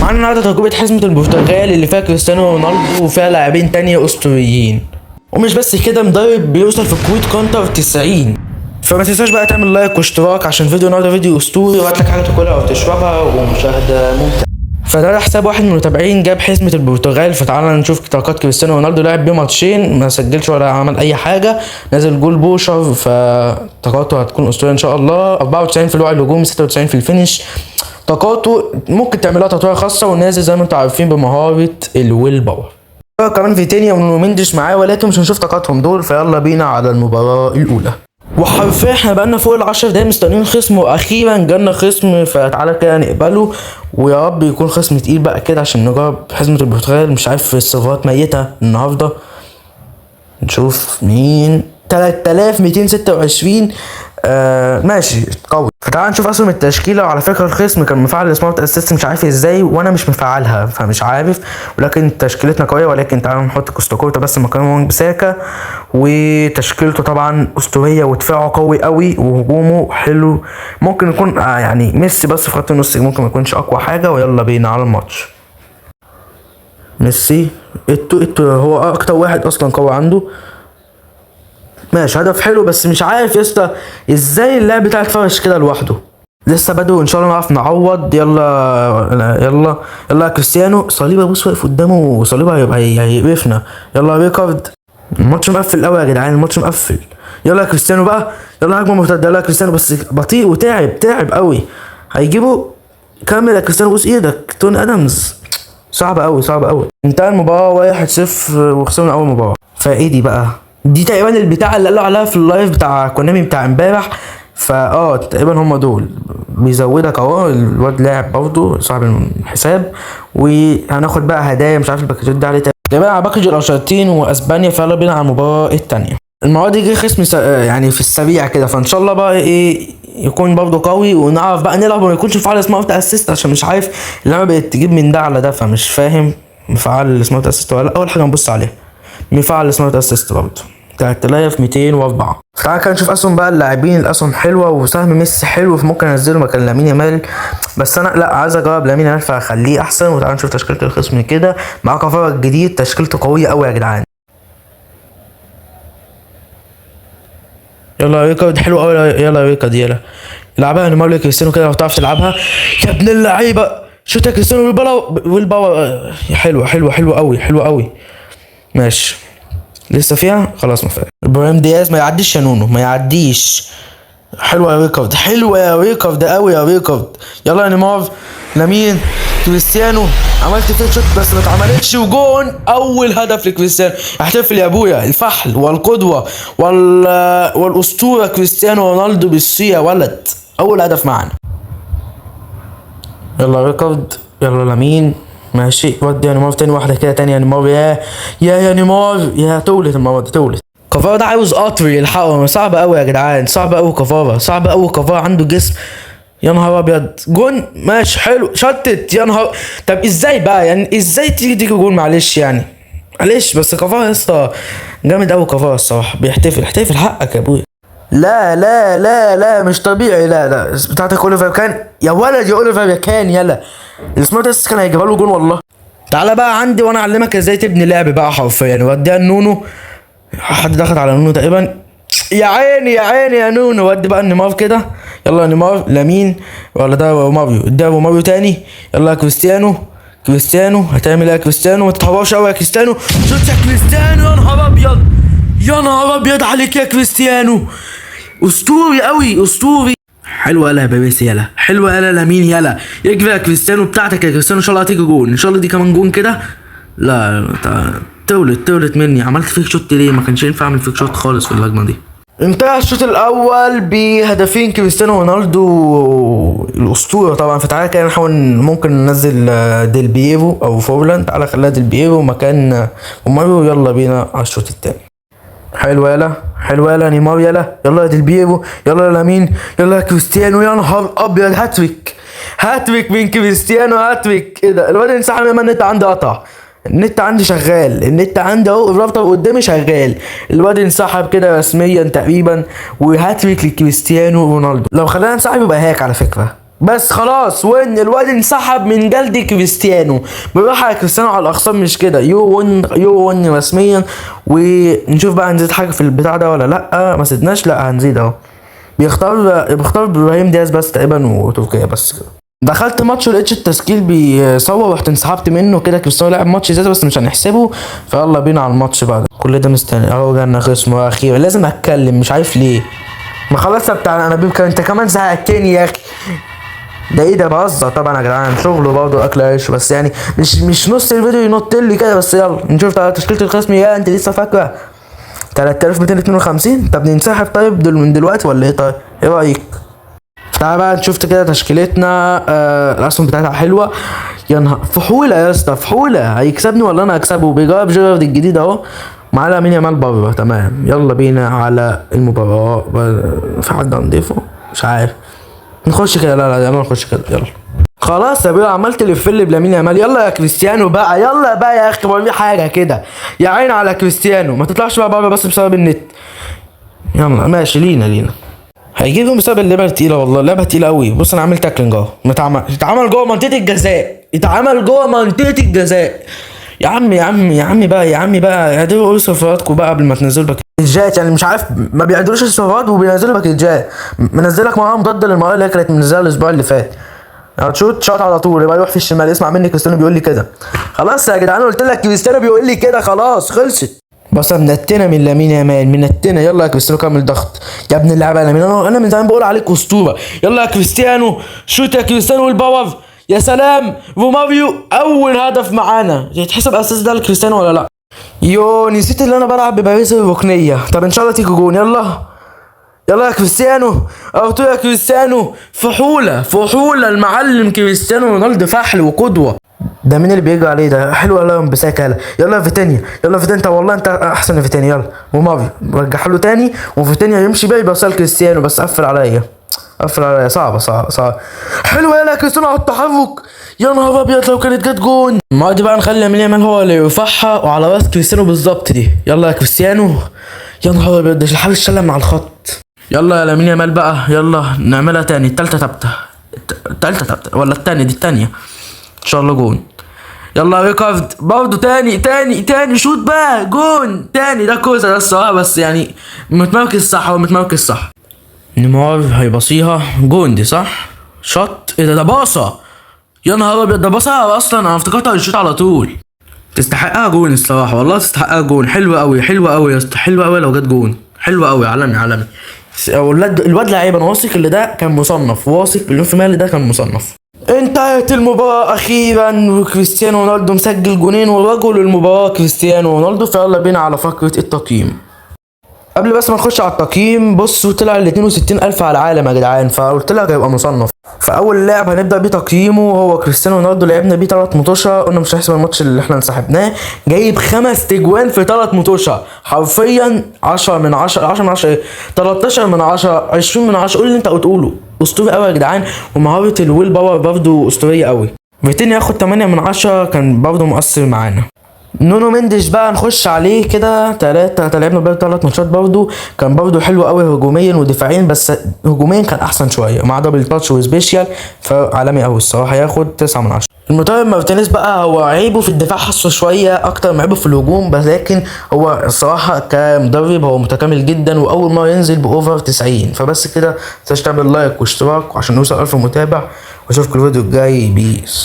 معانا النهارده تجربة حزمة البرتغال اللي فيها كريستيانو رونالدو وفيها لاعبين تانية أسطوريين، ومش بس كده مدرب بيوصل في الكويت كونتر 90. فما تنساش بقى تعمل لايك واشتراك عشان فيديو النهارده فيديو أسطوري وهاتلك حاجة تاكلها وتشربها ومشاهدة ممتعة. فده حساب واحد من المتابعين جاب حزمة البرتغال، فتعالى نشوف طاقات كريستيانو رونالدو. لعب بيه ماتشين ما سجلش ولا عمل أي حاجة، نزل جول بوشر، فطاقاته هتكون أسطورية إن شاء الله. 94 في الوعي الهجومي، 96 في الفينش. طاقاته ممكن تعملها تطوير خاصة، ونازل زي ما انتم عارفين بمهارة الويل باور. كمان فيتينيا ومندش معاه، ولكن مش هنشوف طاقاتهم دول. فيلا بينا على المباراة الأولى. وحرفيا احنا بقالنا فوق ال10 دقايق مستنيين خصم، واخيرا جالنا خصم، فتعالى كده نقبله ويا رب يكون خصم تقيل بقى كده عشان نجرب حزمة البرتغال. مش عارف السيرفرات ميتة النهارده. نشوف مين. 3226. ماشي قوي. فتعال نشوف اصلا التشكيله. وعلى فكره الخصم كان مفعل السمارت اسيست مش عارف ازاي، وانا مش مفعلها فمش عارف، ولكن تشكيلتنا قويه. ولكن تعالوا نحط كوستاكورتا بس مكان وانج بساكا، وتشكيلته طبعا اسطوريه ودفاعه قوي قوي وهجومه حلو. ممكن يكون يعني ميسي بس في خط النص ممكن ما يكونش اقوى حاجه. ويلا بينا على الماتش. ميسي اتو هو اكتر واحد اصلا قوي عنده. ماشي هدف حلو، بس مش عارف يا اسطى ازاي اللاعب بتاعك فرش كده لوحده. لسه بدو ان شاء الله نعرف نعوض. يلا يلا يلا يا كريستيانو. صليبه بص واقف قدامه، صليبه هيقرفنا. يلا ريكارد. الماتش مقفل قوي يا جدعان، الماتش مقفل. يلا يا كريستيانو بقى، يلا هجمه مرتده. يلا يا كريستيانو بس بطيء وتعب قوي. هيجيبوا. كمل يا كريستيانو بوس ايدك. تون ادمز. صعب قوي. انتهى المباراه 1-0 وخسرنا اول مباراه. فايه دي بقى؟ دي تقريبا البتاع اللي قالوا عليها في اللايف بتاع كونامي بتاع امبارح. تقريبا هم دول. بيزودك اهو الواد لاعب برضه صاحب الحساب. وهناخد بقى هدايا مش عارف الباكجات دي عليه تقريبا على باكج الارجنتين واسبانيا. فيلا بينا على المباراه الثانيه. المباراه دي جه خصم يعني في السريع كده، فان شاء الله بقى ايه يكون برضه قوي ونعرف بقى نلعب وما يكونش فعال سمارت اسيست، عشان مش عارف اللعبه بقت تجيب من ده على ده، فمش فاهم مفعل سمارت اسيست ولا لا. اول حاجه نبص عليها مفعل سمارت اسيست برضه 3204. تعالى كده نشوف اسهم بقى اللاعبين. الاسهم حلوه وسهم ميسي حلو، فممكن انزله مكان لامين يامال، بس انا لا عايز اجرب لامين يامال فاخليه احسن. وتعالى نشوف تشكيله الخصم كده. معاه كفاره الجديد، تشكيلته قويه قوي يا جدعان. يلا يا ريكارد حلو قوي. يلا يا ريكارد يلا العبها نيمار لكريستيانو كده لو تعرف تلعبها يا ابن اللعيبه. شوت يا كريستيانو والباور. حلوه قوي. ماشي لسه فيها خلاص. مفاجأ ابراهيم دياز ما يعديش يا نونو، ما يعديش. حلوه يا ريكارد قوي يا ريكارد. يلا يا نيمار. لامين. كريستيانو. عملت فيك شوت بس ما اتعملتش وجون. اول هدف لكريستيانو. احتفل يا ابويا. الفحل والقدوه والاسطوره كريستيانو رونالدو بالسي يا ولد. اول هدف معانا. يلا ريكارد. يلا لامين. ماشي ودي يا نيمار تاني واحده كده تاني يا نيمار. يا نيمار يا تولت المره دي تولت. كفاره ده عاوز قطر يلحقه. صعب قوي يا جدعان، صعب قوي كفاره عنده جسم. يا نهار ابيض. جون ماشي حلو. شتت يا نهار. طب ازاي بقى يعني ازاي تيجي جون؟ معلش بس كفاره يا اسطى جامد قوي. كفاره الصراحه احتفل حقك يا ابويا. لا مش طبيعي. لا بتاعتك اوليفر كان يا ولد، يا اوليفر يا كان. يلا السمارت اسيست كان هيجيبها له جون والله. تعالى بقى عندي وانا اعلمك ازاي تبني لعب بقى حرفيا. وديها نونو. حد دخل على نونو تقريبا. يا عيني يا نونو. ودي بقى نيمار كده. يلا يا نيمار. لامين ولا ده ماريو. ده ماريو تاني. يلا يا كريستيانو هتعمل ايه يا كريستيانو؟ ما تتهورش قوي يا كريستيانو. شوت يا كريستيانو. يا نهار ابيض عليك يا كريستيانو. اسطوري قوي. حلوه يلا يا بيبيسي. يلا حلوه يلا لامين. يلا يكفي يا كريستيانو بتاعتك يا كريستيانو. ان شاء الله هتيجي جون ان شاء الله. دي كمان جون كده. لا تولت مني. عملت فيك شوت ليه؟ ما كانش ينفع اعمل فيك شوت خالص في الهجمه دي. انتهى الشوط الاول بهدفين كريستيانو رونالدو الاسطوره طبعا. فتعالى كده نحاول ممكن ننزل ديل بييرو او فورلان. تعالى خليها ديل بييرو مكان ماريو. يلا بينا على الشوط الثاني. حلوه يلا نيمار. يلا يا ديل بييرو. يلا يا لامين. يلا يا كريستيانو. يا نهار ابيض. هاتريك من كريستيانو. ايه ده؟ الواد انسحب. لما النت عندي قطع. النت عندي شغال. النت عندي اهو الرابطه قدامي شغال. الواد انسحب كده رسميا تقريبا. وهاتريك لكريستيانو رونالدو. لو خلينا نسحب يبقى هاك على فكره. بس خلاص وين الواد انسحب من جلد كريستيانو، بيروح على كريستيانو على الاخصام مش كده. يو ون رسميا. ونشوف بقى هنزيد حاجه في البتاع ده ولا لا. ما زدناش، لا هنزيد اهو. بيختار ابراهيم دياز بس تقريبا وتركيا بس كده. دخلت ماتش ولقيتش التسجيل بيصور، رحت انسحبت منه كده. كريستيانو لعب ماتش زياده بس مش هنحسبه. فيلا بينا على الماتش بقى. كل ده مستني اهو. جالنا خصم اخيرا. لازم اتكلم مش عارف ليه. ما خلاص بتاع الانابيب كان انت كمان زهقتني يا اخي. ده ايه ده؟ بهزر طبعا يا جدعان، شغله برضه اكل عيش بس يعني مش نص الفيديو ينط لي كده. بس يلا نشوف تشكيله الخصم. يا انت لسه فاكره 3252؟ طب ننسحب طيب من دلوقتي ولا ايه؟ طيب ايه رايك؟ تعالى بقى شفت كده تشكيلتنا. الاسهم بتاعتها حلوه. يا نهار فحوله يا اسطى، فحوله. هيكسبني ولا انا هكسبه؟ بيجرب جيرارد الجديد اهو. معانا مين؟ يامال بره. تمام يلا بينا على المباراه. في حد هنضيفه مش عارف. نخش كده. لا يلا نخش كده يلا. خلاص يا بيه عملت الفل بلامين يامال. يلا يا كريستيانو بقى، يلا بقى يا اخي وريني حاجه كده. يا عين على كريستيانو، ما تطلعش بقى بره بس بسبب النت. يلا ماشي لينا. هيجيبهم بسبب اللعبه التقيله. والله اللعبه تقيله قوي. بص انا عامل تاكلينج اهو. اتعمل جوه منطقه الجزاء. اتعمل جوه منطقه الجزاء. يا عم بقى اعدلوا صفاتكم بقى قبل ما تنزلوا باكجات. يعني مش عارف ما بيعدلوش الصفات وبينزلوا باكجات. منزلك معاها مضاد للمرأة اللي هي كانت منزلها الاسبوع اللي فات. هتشوت شوت على طول يبقى يروح في الشمال. اسمع مني كريستيانو بيقول لي كده. خلاص يا جدعان قلت لك كريستيانو بيقول لي كده. خلاص خلصت. بس منتنا من لامين يامال منتنا. يلا يا كريستيانو كمل ضغط يا ابن اللعبه يا لامين. انا من زمان بقول عليك اسطوره. يلا يا كريستيانو شوت يا كريستيانو والباور. يا سلام روماريو اول هدف معانا. يتحسب اساس ده لكريستيانو ولا لا؟ يو نسيت اللي انا بلعب بباريس الركنيه. طب ان شاء الله تيجي جون. يلا يا كريستيانو. ارتو يا كريستيانو. فحوله المعلم كريستيانو رونالدو فحل وقدوه. ده مين اللي بيجري عليه ده؟ حلو الله ينبساك. يلا فيتينيا. انت والله انت احسن يا فيتينيا. يلا ومافيو رجعها له تاني. وفيتينيا يمشي بقى يبقى كريستيانو. بس قفل عليا صعبه. حلوه يلا كريستيانو على التحرك. يا نهار ابيض لو كانت جت جون. ما دي بقى نخلي لامين يامال هو اللي يرفعها وعلى راس كريستيانو بالظبط دي. يلا يا كريستيانو. يا نهار ابيض ده الحارس شلم على الخط. يلا يا لامين يامال بقى. يلا نعملها تاني. التالتة ثابته ولا التانية؟ دي التانية ان شاء الله جون. يلا ريكارد برضه تاني شوت بقى جون تاني. ده كوسه ده الصراحه بس يعني متمركز صح. نيمار هيبصيها جون دي صح. شوت. ايه ده باصه. يا نهار ابيض ده باصه اصلا. انا افتكرتها هيشوط على طول. تستحقها جون الصراحه والله تستحقها جون. حلوه قوي يا اسطى. حلوه قوي لو جت جون. حلوه قوي. عالمي. الواد لعيب. انا واثق اللي ده كان مصنف. واثق مليون في المية اللي ده كان مصنف. انتهت المباراة اخيرا وكريستيانو رونالدو مسجل جونين ورجل المباراة كريستيانو رونالدو. فيلا بينا على فقرة التقييم. قبل بس ما نخش على التقييم بصوا طلع ال 62,000 على العالم يا جدعان. فقلت لك هيبقى مصنف. فاول لاعب هنبدا بيه تقييمه هو كريستيانو رونالدو. لعبنا بيه 3 متوشة. قلنا مش هنحسب الماتش اللي احنا انسحبناه. جايب 5 تجوان في 3 متوشة. حرفيا 10 من 10 ايه 13 من 10 20 من 10. قول اللي انت بتقوله. اسطوري قوي يا جدعان. ومهارة الويل باور برضه اسطورية قوي. فيتينيا ياخد 8 من 10. كان برضه مؤثر معانا. نونو مندش بقى نخش عليه كده. لعبنا بقى 3 ماتشات برضه. كان برضه حلو قوي هجوميا ودفاعيا. بس هجوميا كان احسن شويه مع دبل تاتش وسبيشال. فعالمي قوي الصراحه. ياخد 9 من 10. المدرب مارتينيز بقى هو عيبه في الدفاع حاسه شويه اكتر ما عيبه في الهجوم. بس لكن هو الصراحه كمدرب هو متكامل جدا. واول مره ينزل باوفر 90. فبس كده تعمل لايك واشتراك عشان نوصل 1000 متابع. واشوفكم الفيديو الجاي. بيس.